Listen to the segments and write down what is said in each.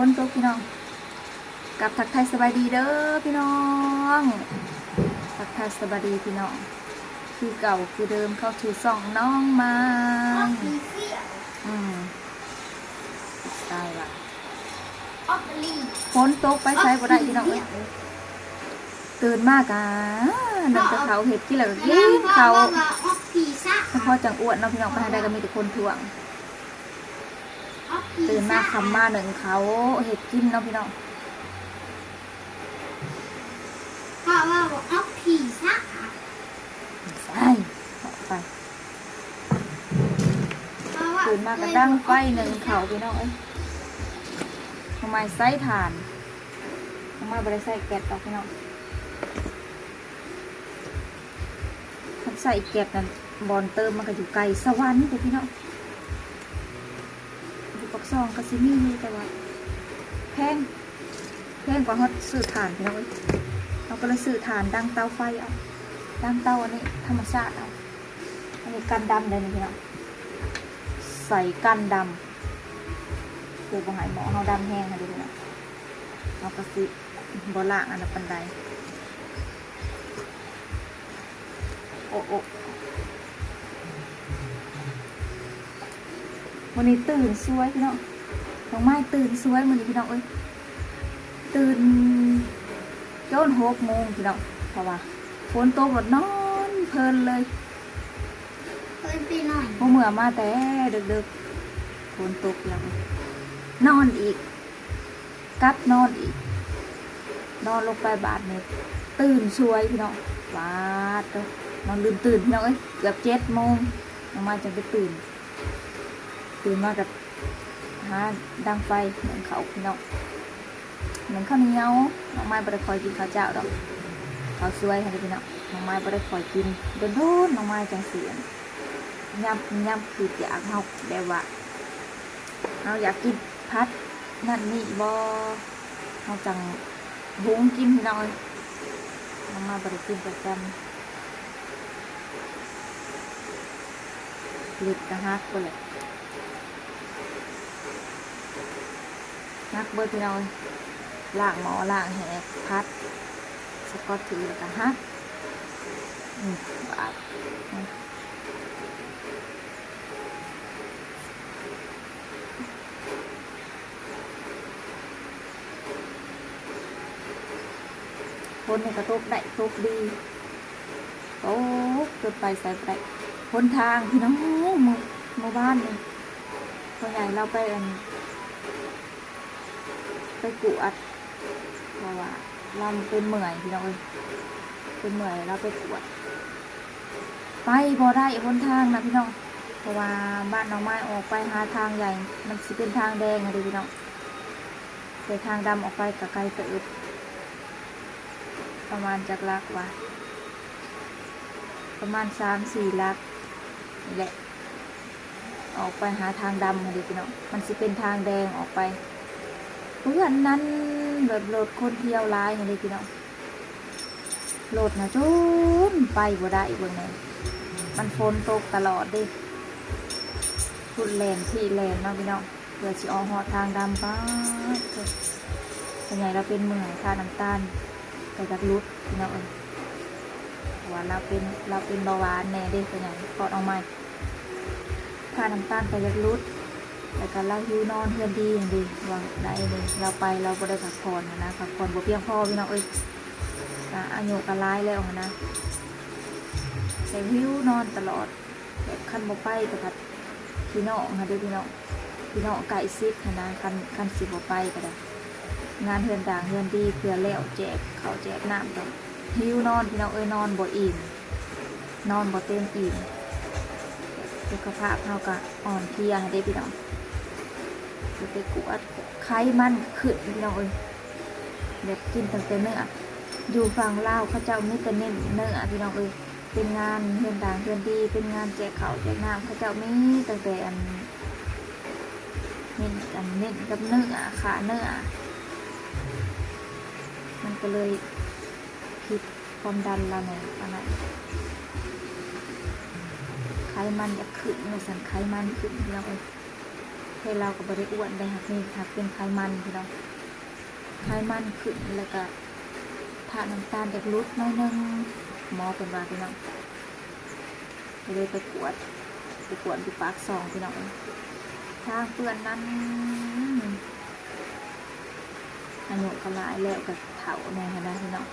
นตกพี่น้องกับทักทายสบายดีเด้อพี่น้องทักทายสบายดีพี่น้องคือเก่าคือเดิมเข้าถือส่องน้องมาตายละฝนตกไปใช้บ่ได้พี่น้องตื่นมากอ่ะนึกแต่เขาเห็ดที่แล้วก็กินเขาเฉพาะจังอ้วนเนาะพี่น้องไปหาได้ก็มีแต่คนถ่วงตื่นมาคำมาหนึ่งเขาเห็ดกินเนาะพี่น้องพ่อว่าบอกเอาผีซะใช่ไปตื่นมาก็ดังไฟหนึ่งเขาพี่น้องทำไมใส่ถ่านทำไมไม่ได้ใส่แก๊สออกพี่น้องถ้าใส่แก๊สนั่นบอลเติมมันก็อยู่ไกลสวรรค์พี่น้องอยู่ปักซองก็ซิมี่แต่ว่าแพงกว่าฮอตซื้อถ่านพี่น้องเราก็เลยซื้อถ่านดังเตาไฟเอาดังเตาอันนี้ธรรมชาติเอาอันนี้กันดำเลยนี่พี่น้องใส่กันดำคือบ่หายหมอเฮาดำแห้งค่ะดูพี่น้องเราก็สิบ่ล่างอันนั้นปันใดโอ้วันนี้ตื่นสวยพี่น้องน้องไม้ตื่นสวยวันนี้พี่น้องตื่นจน6 โมงพี่น้องเพราะว่าฝนตกหมดนอนเพลินเลยเพลินไปหน่อยพอเมื่อมาแต่ดึกฝนตกแล้วนอนอีกกลับนอนอีกนอนลงไปบาทเนี่ยตื่นสวยพี่น้องบาดนอนลืมตื่นพี่น้องเกือบ7 โมงน้องไม้จะไปตื่นมากับหาดังไฟเหมือนเขาพี่น้องเหมือนข้าวเหนียวน้องไม้ไม่ได้คอยกินข้าวเจ้าดอกข้าวสวยค่ะพี่น้องน้องไม้ไม่ได้คอยกินโดนน้องไม้จังเสียนย่ำคืออยากเฮาแบบว่าเฮาอยากกินพัดนั่นนี่บ่เฮาจังหุงกินพี่น้องน้องไม้ไม่ได้กินประจำลิดกระฮักไปเลยนักเบิร์พี่น้องล่างหมอล่างแหกพัดสกอตถือแล้วก็ฮักบาดคนในกระทบได้ทบดีโอ้เกิดไปใส่ไปคนทางพี่น้องหมู่บ้านเลยคนใหญ่เราไปกวดเพราะว่าเราเป็นเมื่อยพี่น้องเป็นเมื่อยเราไปกวดไปพอได้คนทางนะพี่น้องเพราะว่าบ้านน้องไม้ออกไปหาทางใหญ่มันสิเป็นทางแดงนะพี่น้องแต่ทางดำออกไปกับไกลเติบประมาณจากลักว่าประมาณ3-4 ลักนี่แหละออกไปหาทางดำนะพี่น้องมันสิเป็นทางแดงออกไปเพื่อนนั้นแบบโหลดคนเที่ยวร้ายอย่างนี้พี่น้องโหลดนะจุนไปบ่ได้อีกวันไหนมันฝนตกตลอดดิพุ่นแลนที่แลนเนาะพี่น้องเพื่อสิออกหอทางดำป้าเป็นไงเราเป็นเมื่อยค่าน้ำตาลไปจากรุดพี่น้องว่าเราเป็นเบาหวานแน่ดิเป็นไงกอดเอาไหมค่าน้ำตาลไปจากรุดแต่การเราหิวนอนเพื่อนดีอย่างดีวางได้เลยเราไปเราก็ได้พักผ่อนนะพักผ่อนบ่เพียงพอพี่น้องอายุกระไรแล้วนะแต่หิวนอนตลอดแบบคันบ่ไปกับพัดพี่น้องค่ะด้วยพี่น้องไก่ซิดนะคันสิบ่ไปก็ได้งานเฮือนด่างเฮือนดีเพื่อแล้วแจกเขาแจกน้ำกันหิวนอนพี่น้องนอนบ่อิ่มนอนบ่เต็มอิ่มสุขภาพเท่ากับอ่อนเพลียให้ได้พี่น้องไปกวดไขมันขึ้นพี่น้องแบบกินตั้งแต่เนื้ออยู่ฝั่งลาวเขาเจ้ามีแต่เน้นเนื้อพี่น้องเป็นงานเฮือนด่างเฮือนดีเป็นงานแจกข้าวแจกน้ำเขาเจ้ามีตั้งแต่เน้นกับเนื้อขาเนื้อมันก็เลยคิดความดันเราเนี่ยอะไรไขมันจะขึ้นในสันไขมันขึ้นพี่น้อง เพศเราก็บ่ได้อ้วนได้หักนี่หักเป็นไขมันพี่น้องไขมันขึ้นแล้วก็ถ้าน้ำตาลเด็กลุดน้อยนึงหมอเป็นว่าพี่น้องก็เลยไปกวดอยู่ปากซองพี่น้องทางเปื้อนนั้นอายุก็หลายแล้วกับเฒ่าในขณะพี่น้อง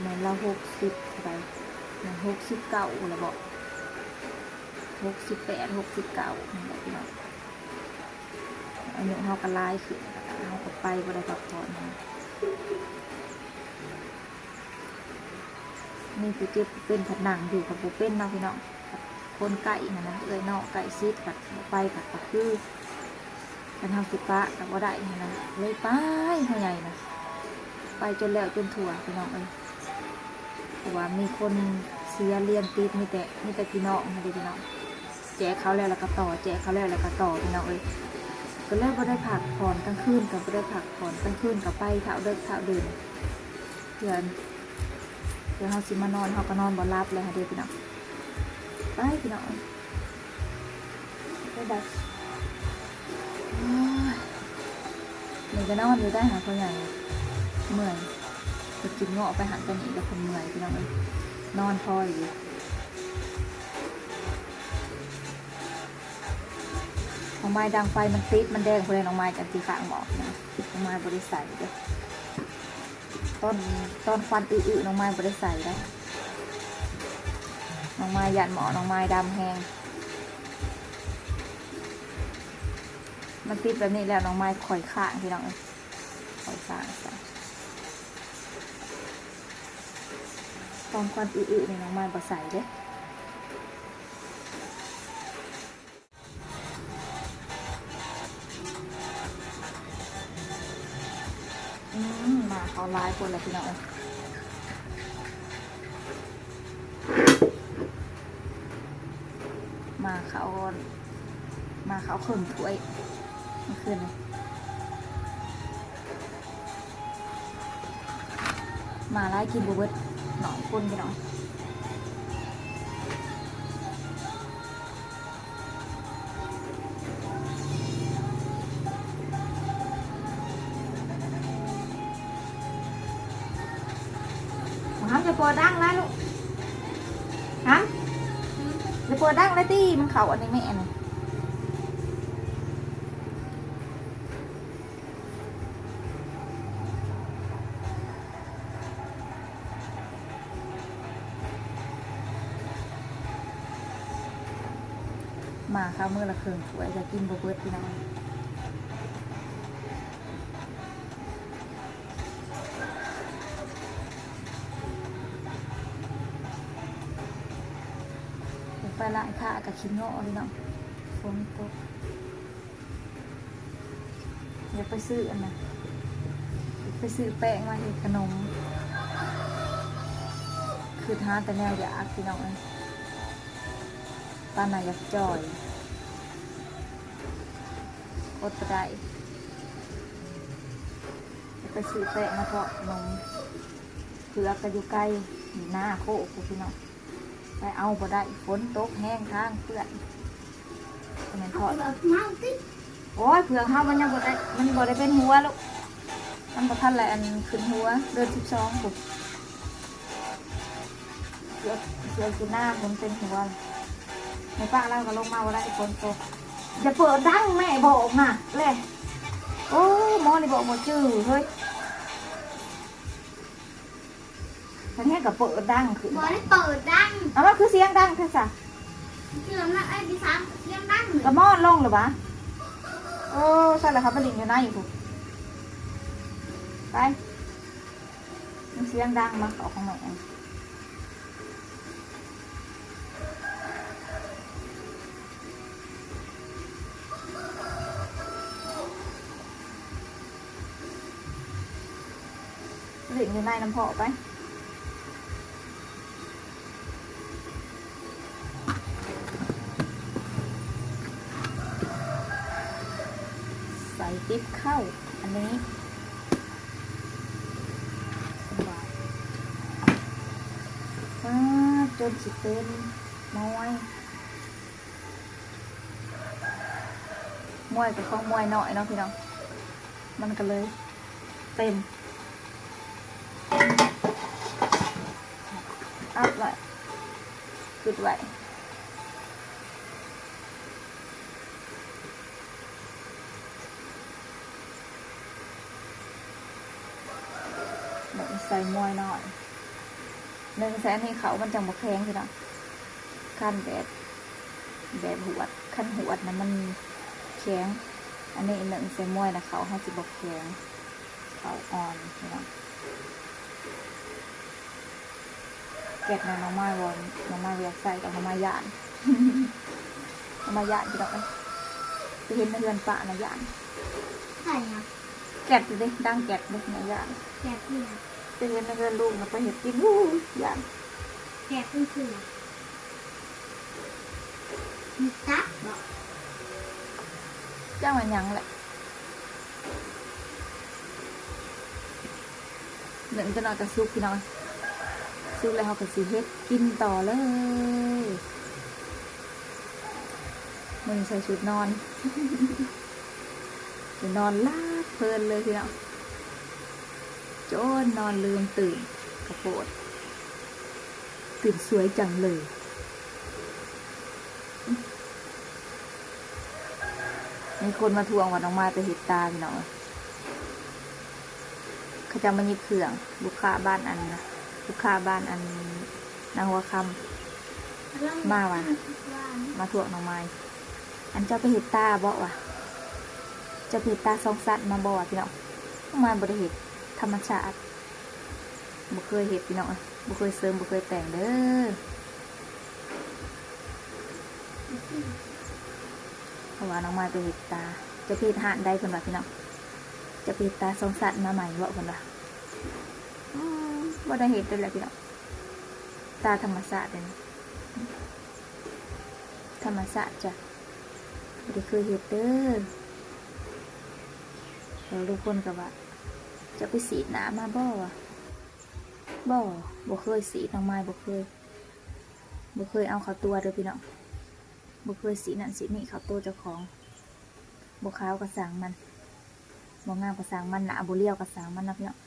ในเรา60ไป69แล้วบอก68 69นี่แหละพี่น้องอายุเราก็หลายขึ้นเราก็ไปบ่ได้พักผ่อนนี่คือเจ็บเป็นผัดหนังอยู่กับบุเป็นเนาะพี่น้องคนไก่นะเอ้ยเนาะไก่ซีดผัดไปผัดผัดคือกันทำสิปะกับว่าได้นะเลยไปเท่าใหญ่นะไปจนแล้วจนถั่วพี่น้องเอ้ยแต่ว่ามีคนเสียเรียนติดมีแต่พี่น้องนะพี่น้องแจกเขาแล้วก็ต่อแจกเขาแล้วก็ต่อพี่น้องเอ้ยก็เลิกก็ได้ผักผ่อนกลางคืนกับก็ได้ผักผ่อนกลางคืนกับไปเท่าเดินเท่าเดินเพื่อนเดี๋ยวเขาสิมานอนเขาก็นอนบ่รับเลยค่ะเดี๋ยวพี่น้องไปพี่น้องไปแบบเดี๋ยวจะนอนอยู่ได้หาคนใหญ่เมื่อยไปกินเงาะไปหันไปนี่แล้วคนเมื่อยพี่น้องนอนพออยู่ของไม้ดังไฟมันติดมันแดงคนเลยน้องไม้จากสีขางหมอกนะน้องไม้บริสัยเด้อต้นควันอื้อน้องไม้บริสัยได้น้องไม้ยันหมอน้องไม้ดำแห้งมันติดแบบนี้แล้วน้องไม้ข่อยข้างพี่น้องข่อยข้างใส่ตอนควันอื้อนี่น้องไม้บริสัยเด้มาเขาไล่คนละพี่น้องมาเขาขึ้นถ้วยมาขึ้นเลยมาไล่กินบุเบิดหน่อยคนพี่น้องห้ามจะปวดดังแล้วลูกห้ามจะปวดดังแล้วตีมันเข่าอันนี้ไม่อันนี้มาข้าวมือละเครื่องสวยจะกินบุเบิดพี่น้องไปร้านค้ากับชิ้นโง่พี่น้องฝนตกเดี๋ยวไปซื้ออันน่ะไปซื้อแป้งมาเห็ดขนมคือทานแต่แนวอยากพี่น้องเลยป้าน่ะอยากจ่อยอดได้ไปซื้อแป้งมาทอดขนมเผือกกระยุไก่หน้าโคกพี่น้องไปเอาบ่ได้ฝนตกแห้งทางเพื่อนมันทอดโอ้ยเผือกเฮามันยังบ่ได้เป็นหัวลูกมันบ่ทันแหละอันขึ้นหัวเดือน12ปุ๊บเสือกินหน้ามันเป็นหัวในป้าเราก็ลงมาบ่ได้ฝนตกจะเปิดดังแม่บอกน่ะเลยโอ้หมอนี่บอกบ่จื้อเฮ้ยอันนี้ก็เปิดดังขึ้น บอได้เปิดดัง เอาว่าคือเสียงดังแค่ซะ เชื่อมนะไอ้ที่สามเสียงดัง กระมอดลงหรือวะโอ้ใช่แล้วครับไปลิงอยู่ไหนอยู่ไปมันเสียงดังมาออกของหน่อยลิงอยู่ในน้ำพอไปใส่ติ๊บเข้าอันนี้จนสิเป็นน้อย วยกับของมวยหน่อยเนาะพี่น้องมันก็เลยเต็มอัพไว้ปิดไว้ใส่มวยหน่อย100,000ให้เขามันจังบ่แข็งพี่น้องขั้นแบบหวดขั้นหวดนะมันแข็งอันนี้1ใส่มวยนะเขาสิบ่แข็งเขาอ่อนพี่น้องแกะน้องไม้วอนน้องไม้อยากใส่กับน้องไม้ย่าน น้องไม้ย่านพี่น้องไปเห็นในเรือนป่านะย่าน ใส่อะ แกะดิดังแกะดินะย่าน แกะเพื่อ ไปเห็นในเรือนลูกนะไปเห็นกินวู้ย่าน แกะเพื่อมีตักบอก จ้างมันยังแหละ1จะนอนกับซุปพี่น้องซุปแล้วเขาก็สิเฮ็ดกินต่อเลยมึงใส่ชุดนอน จะนอนลาบเพลินเลยพี่น้องโจนนอนลืมตื่นกระโปดตื่นสวยจังเลยมีคนมาทวงว่าน้องไม้ไปเห็ดตาพี่น้องเขาจะมาหยิบเครื่องลูกค้าบ้านอันนะลูกค้าบ้านอันนางหัวคำมาว่ะมาทวงน้องไม้อันเจ้าไปเห็ดตาบอกว่ะเจะไปเห็ดตาสองสัตว์มาบอกว่าพี่น้องน้องไม้บ่ได้เห็ดธรรมชาติบ่เคยเห็ดพี่น้องบ่เคยเสริมบ่เคยแต่งเด้อเพราะว่าน้องไม้ไปเห็ดตาจะไปเห็ดห่านได้เพิ่นว่าพี่น้องจะไปเห็ดตาสองสัตว์มาใหม่บอกเพิ่นว่าบ่ได้เห็ดเลยแหละพี่น้องตาธรรมชาติเลยนะธรรมชาติจ้ะบ่ได้เคยเห็ดเด้อแล้วทุกคนก็ว่าจะไปสีดหน้ามาบ่วะบ่เคยสีดน้องไม้บ่เคยเอาเข้าตัวเด้อพี่น้องบ่เคยสีนั่นสีนี่เข้าตัวเจ้าของบ่ขาวก็สั่งมันบ่งามก็สั่งมันหน้าบ่เลี้ยวก็สั่งมันนะพี่น้อง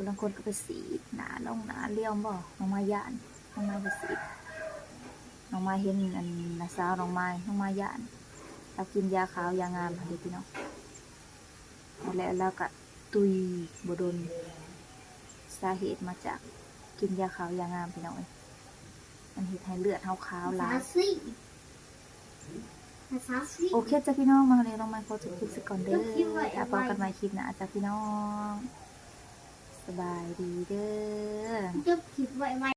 บางคนก็ไปสีดหน้าลงหน้าเลี้ยวบ่น้องไม้ย่านน้องไม้ไปสีดน้องไม้เห็นอันน้าสาวน้องไม้ย่านเรากินยาขาวยางามเด้อพี่น้องแล้วก็ตุยบโดนสาเหตุมาจากกินยาขาวยางามพี่น้องมันเห็นให้เลือดขาวๆหลาย โอเคจ้ะพี่น้องมาเลยลองมาขอจบคลิปสักก่อนเด้อถ้าพบกันใหม่คลิปหน้าจ้ะพี่น้องสบายดีเด้อ จะคิดไว้